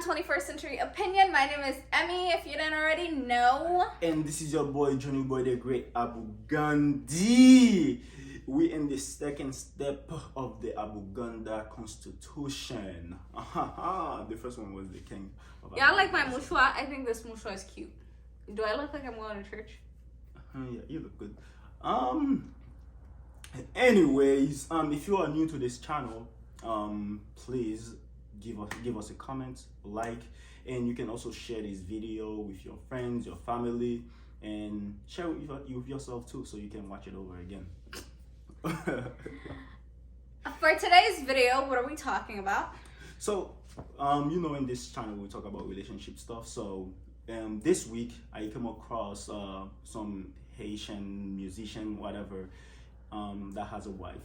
on 21st Century Opinion. My name is Emmy, if you didn't already know. And this is your boy, Johnny Boy, the Great Abu Gandhi. We in the second step of the Abu Ganda Constitution. The first one was the king of Y'all like my mushwa? I think this mushwa is cute. Do I look like I'm going to church? Yeah, you look good. Anyways, if you are new to this channel, please give us a comment, like, and you can also share this video with your friends, your family, and share it with yourself too, so you can watch it over again. For today's video, what are we talking about? So, in this channel we talk about relationship stuff. So, this week I came across some Haitian musician, whatever, that has a wife.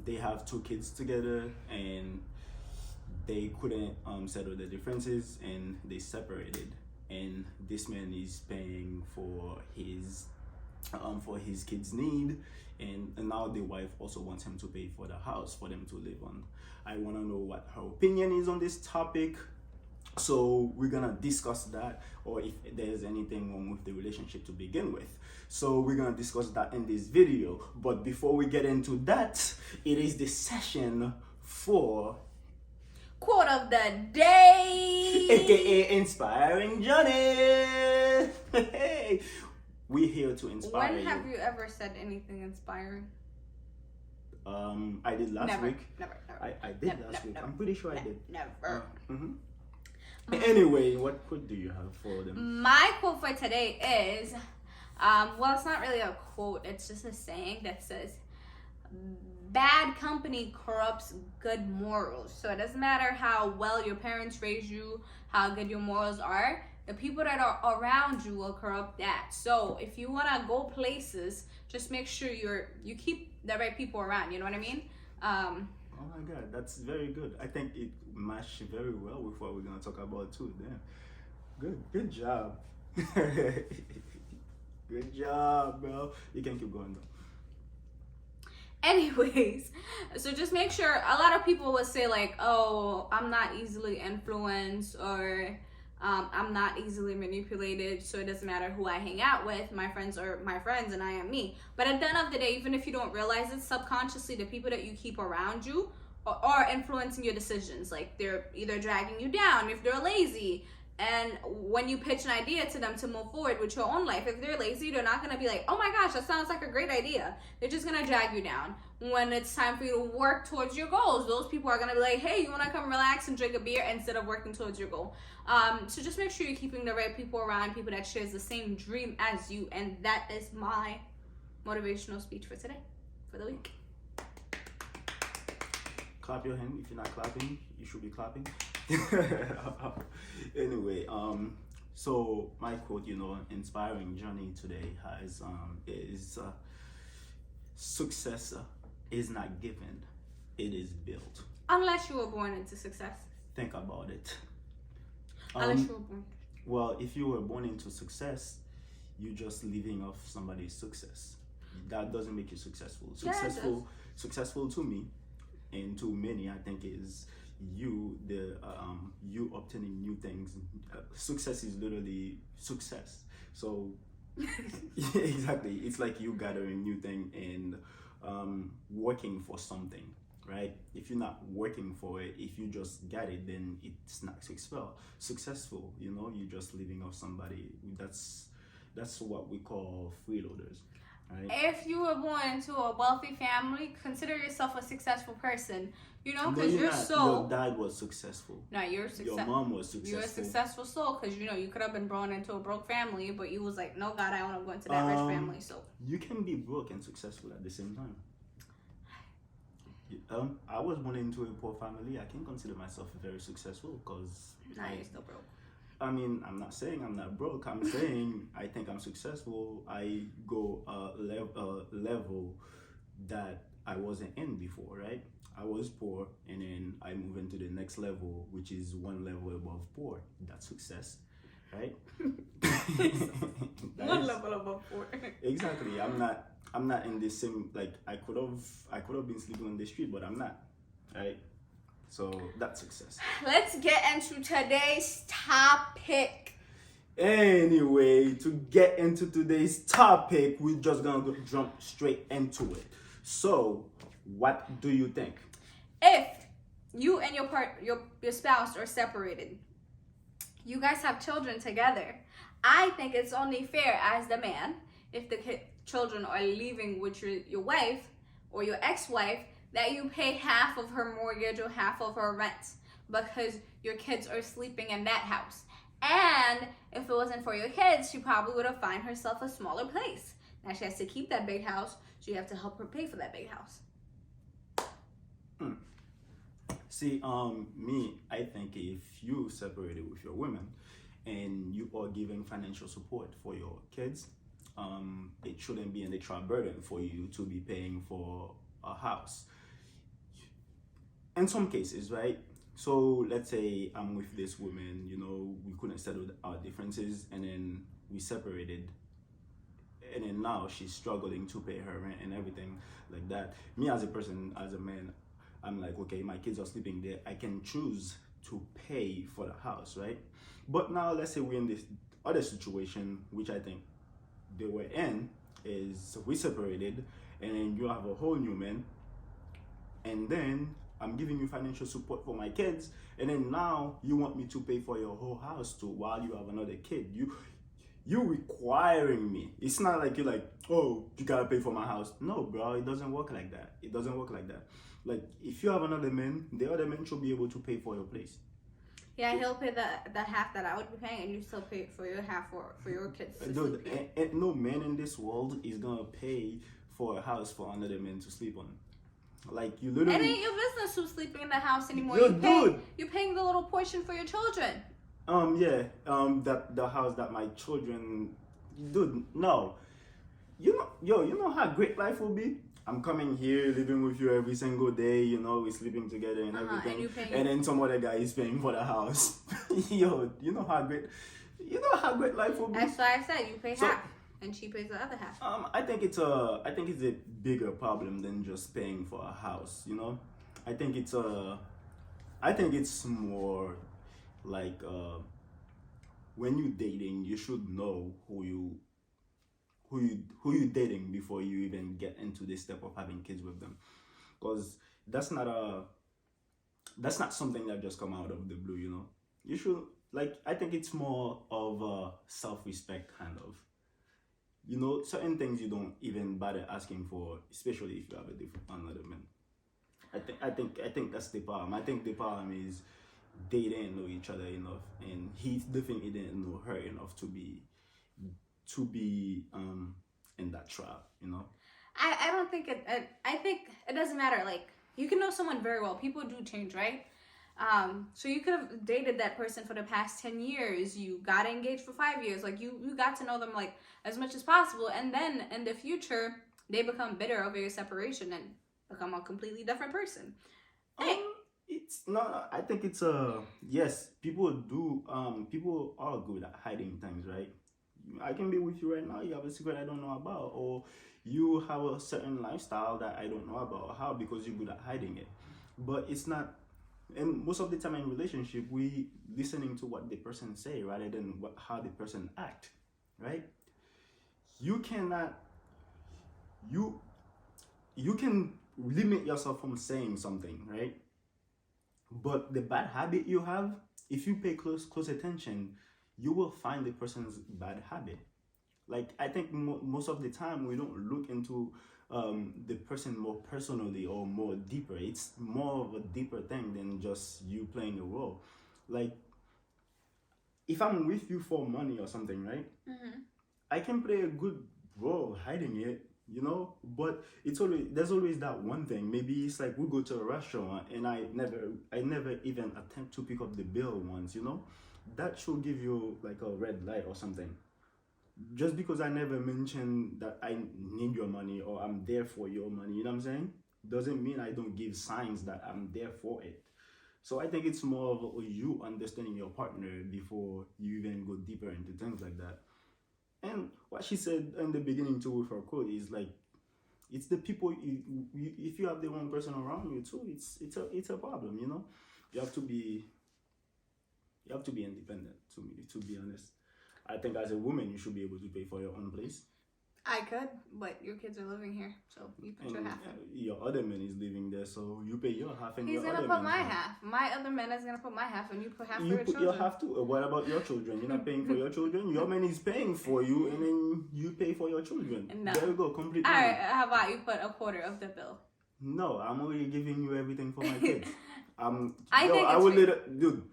They have 2 kids together, and they couldn't settle the differences, and they separated. And this man is paying for his kids' need, and now the wife also wants him to pay for the house for them to live on. I want to know what her opinion is on this topic, so we're gonna discuss that, or if there's anything wrong with the relationship to begin with. So we're gonna discuss that in this video. But before we get into that, it is the session for Quote of the day, aka Inspiring Johnny. We're here to inspire When have you ever said anything inspiring? I did last week. Never. I did last week. I'm pretty sure I did. Never. Anyway, what quote do you have for them? My quote for today is, well, it's not really a quote. It's just a saying that says, bad company corrupts good morals. So it doesn't matter how well your parents raised you, how good your morals are. The people that are around you will corrupt that. So if you want to go places, just make sure you keep the right people around. You know what I mean? Oh my God, that's very good. I think it matched very well with what we're gonna talk about too. Damn, good job. Good job, bro. You can keep going though. Anyways, so just make sure. A lot of people would say like, oh, I'm not easily influenced, or I'm not easily manipulated, so it doesn't matter who I hang out with. My friends are my friends and I am me. But at the end of the day, even if you don't realize it, subconsciously the people that you keep around you are influencing your decisions. Like, they're either dragging you down if they're lazy, and when you pitch an idea to them to move forward with your own life, if they're lazy, they're not going to be like, oh my gosh, that sounds like a great idea. They're just going to drag you down. When it's time for you to work towards your goals, those people are going to be like, hey, you want to come relax and drink a beer instead of working towards your goal. So just make sure you're keeping the right people around, people that shares the same dream as you. And that is my motivational speech for today, for the week. Clap your hand. If you're not clapping, you should be clapping. Anyway, so my quote, Inspiring Johnny today is success is not given, it is built. Unless you were born into success. Think about it. Unless you were born. Well, if you were born into success, you're just living off somebody's success. That doesn't make you successful. Successful to me, and to many, I think, is you obtaining new things. Success is literally success. So exactly, it's like you gathering new thing and working for something, right? If you're not working for it, if you just get it, then it's not successful. You're just living off somebody. That's what we call freeloaders. Right. If you were born into a wealthy family, consider yourself a successful person. Because your soul. Your dad was successful. No, you're successful. Your mom was successful. You're a successful soul, because you could have been born into a broke family, but you was like, no, God, I want to go into that rich family. So you can be broke and successful at the same time. I was born into a poor family. I can consider myself very successful because. Nah, you're still broke. I mean, I'm not saying I'm not broke. I'm saying I think I'm successful. I go a level that I wasn't in before, right? I was poor, and then I move into the next level, which is one level above poor. That's success, right? One level above poor. Exactly. I'm not in the same, like, I could have been sleeping on the street, but I'm not, right? So that's success. Let's get into today's topic. Anyway, to get into today's topic, we're just gonna jump straight into it. So, what do you think? If you and your spouse are separated, you guys have children together, I think it's only fair as the man, if the children are living with your wife or your ex-wife, that you pay half of her mortgage or half of her rent because your kids are sleeping in that house. And if it wasn't for your kids, she probably would have found herself a smaller place. Now she has to keep that big house, so you have to help her pay for that big house. See, me, I think if you separated with your women and you are giving financial support for your kids, it shouldn't be an extra burden for you to be paying for a house. In some cases, right? So let's say I'm with this woman, we couldn't settle our differences and then we separated. And then now she's struggling to pay her rent and everything like that. Me as a person, as a man, I'm like, okay, my kids are sleeping there. I can choose to pay for the house, right? But now let's say we're in this other situation, which I think they were in, is we separated and then you have a whole new man. And then I'm giving you financial support for my kids. And then now you want me to pay for your whole house too while you have another kid. You requiring me. It's not like you're like, oh, you gotta pay for my house. No, bro, it doesn't work like that. It doesn't work like that. Like, if you have another man, the other man should be able to pay for your place. Yeah, he'll pay the half that I would be paying, and you still pay for your half for your kids to Dude, sleep here. and no man in this world is gonna pay for a house for another man to sleep on. Like, you literally. It ain't your business who's sleeping in the house anymore. Yo, dude. You're paying the little portion for your children. That the house that my children, dude, no, you know how great life will be. I'm coming here, living with you every single day. We're sleeping together and everything, and then some other guy is paying for the house. Yo, you know how great life will be. That's why I said you pay half, and she pays the other half. I think it's a bigger problem than just paying for a house. I think it's more like when you dating, you should know who you dating before you even get into this step of having kids with them, because that's not something that just come out of the blue. You should, like, I think it's more of a self-respect kind of. Certain things you don't even bother asking for, especially if you have another man. I think that's the problem. I think the problem is they didn't know each other enough, and he definitely didn't know her enough to be in that trap. I don't think I think it doesn't matter. Like, you can know someone very well. People do change, right? So you could have dated that person for the past 10 years. You got engaged for 5 years. Like, you got to know them, like, as much as possible. And then in the future, they become bitter over your separation and become a completely different person. Hey. It's not. I think it's yes. People are good at hiding things, right? I can be with you right now. You have a secret I don't know about, or you have a certain lifestyle that I don't know about. How? Because you're good at hiding it. But it's not. And most of the time in relationship, we listening to what the person say rather than how the person act, right? You cannot. You can limit yourself from saying something, right? But the bad habit you have, if you pay close attention, you will find the person's bad habit. Like, I think most of the time we don't look into the person more personally or more deeper. It's more of a deeper thing than just you playing a role. Like, if I'm with you for money or something, right? Mm-hmm. I can play a good role hiding it, but there's always that one thing. Maybe it's like we go to a restaurant and I never even attempt to pick up the bill once. That should give you like a red light or something. Just because I never mentioned that I need your money or I'm there for your money, you know what I'm saying, doesn't mean I don't give signs that I'm there for it. So I think it's more of you understanding your partner before you even go deeper into things like that. And what she said in the beginning too with her quote is like, It's the people. If you have the wrong person around you too, it's a problem. You know, you have to be independent. To be honest, I think as a woman, you should be able to pay for your own place. I could, but your kids are living here, so you put your half in. Your other man is living there, so you pay your half, and He's your gonna other put man's my half. My other man is gonna put my half, and you put half for You your put children. your half too. What about your children? You're not paying for your children. Your man is paying for you, and then you pay for your children. No. There you go, complete. All right, how about you put a quarter of the bill? No, I'm already giving you everything for my kids. Dude.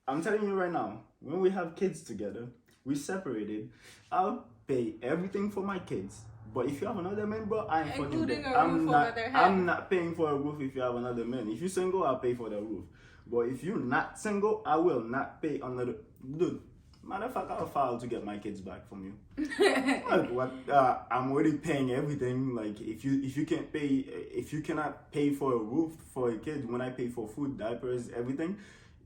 I'm telling you right now. When we have kids together, we separated. I'll pay everything for my kids. But if you have another man, bro, I ain't fucking Including there. a roof over their head. I'm not paying for a roof if you have another man. If you're single, I'll pay for the roof. But if you're not single, I will not pay another. Dude, matter of fact, I'll file to get my kids back from you. I'm already paying everything. Like if you can't pay, if you cannot pay for a roof for a kid, when I pay for food, diapers, everything.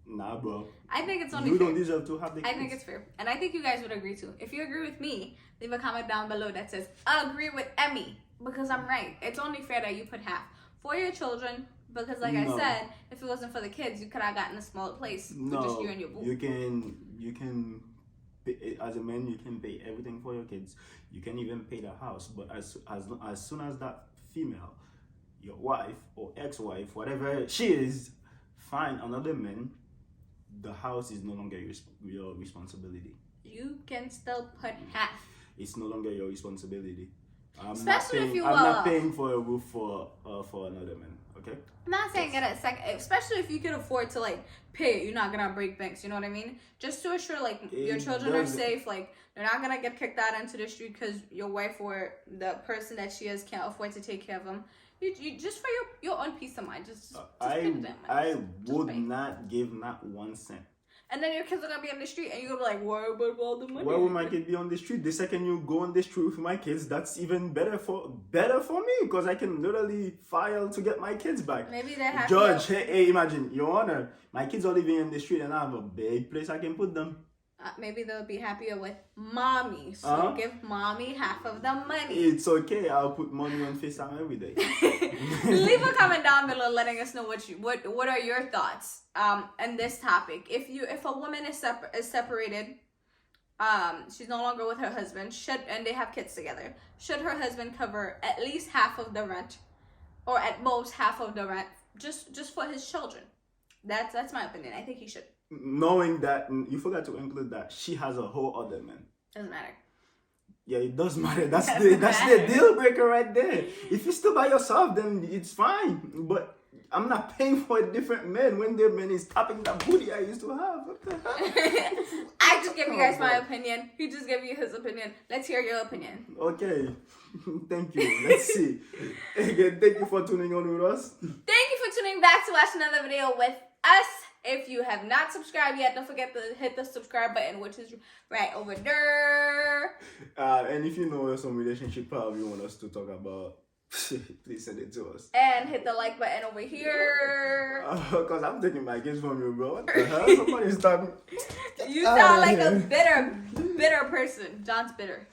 Nah, bro. I think it's only you fair. don't deserve to have the kids. I think it's fair. And I think you guys would agree too. If you agree with me, leave a comment down below that says, I agree with Emmy. Because I'm right. It's only fair that you put half for your children. Because like I said, if it wasn't for the kids, you could have gotten a smaller place. No, with just you and your boo. You can pay, as a man, you can pay everything for your kids. You can even pay the house. But as soon as that female, your wife or ex-wife, whatever she is, find another man, the house is no longer your responsibility. You can still put half. It's no longer your responsibility. Especially if you I'm not paying for a roof for another man. Okay. I'm not saying get a second, especially if you can afford to like pay it. You're not gonna break banks. You know what I mean? Just to assure like your children are safe. Like they're not gonna get kicked out into the street because your wife or the person that she is can't afford to take care of them. You just for your own peace of mind. Just I would not give not 1 cent. And then your kids are gonna be on the street, and you're gonna be like, "Where about all the money?" Why would my kid be on the street? The second you go on the street with my kids, that's even better for me because I can literally file to get my kids back. Maybe they have Judge. Hey, imagine, Your Honor, my kids are living in the street, and I have a big place I can put them. Maybe they'll be happier with mommy. So give mommy half of the money. It's okay. I'll put money on FaceTime every day. Leave a comment down below letting us know what are your thoughts on this topic. If a woman is separated, she's no longer with her husband, and they have kids together, should her husband cover at least half of the rent, or at most half of the rent, just for his children? That's my opinion. I think he should. Knowing that, you forgot to include that she has a whole other man. Doesn't matter. Yeah, it does matter. That's the deal breaker right there. If you're still by yourself, then it's fine. But I'm not paying for a different man when their man is tapping that booty I used to have. What the hell? I just gave you guys my opinion. He just gave you his opinion. Let's hear your opinion. Okay. Thank you. Let's see. Again, thank you for tuning on with us. Thank you for tuning back to watch another video with us. If you have not subscribed yet, don't forget to hit the subscribe button, which is right over there. And if you know some relationship problem you want us to talk about, please send it to us. And hit the like button over here. Because I'm taking my kids from you, bro. What the hell? Somebody's talking. You sound like a bitter person. John's bitter.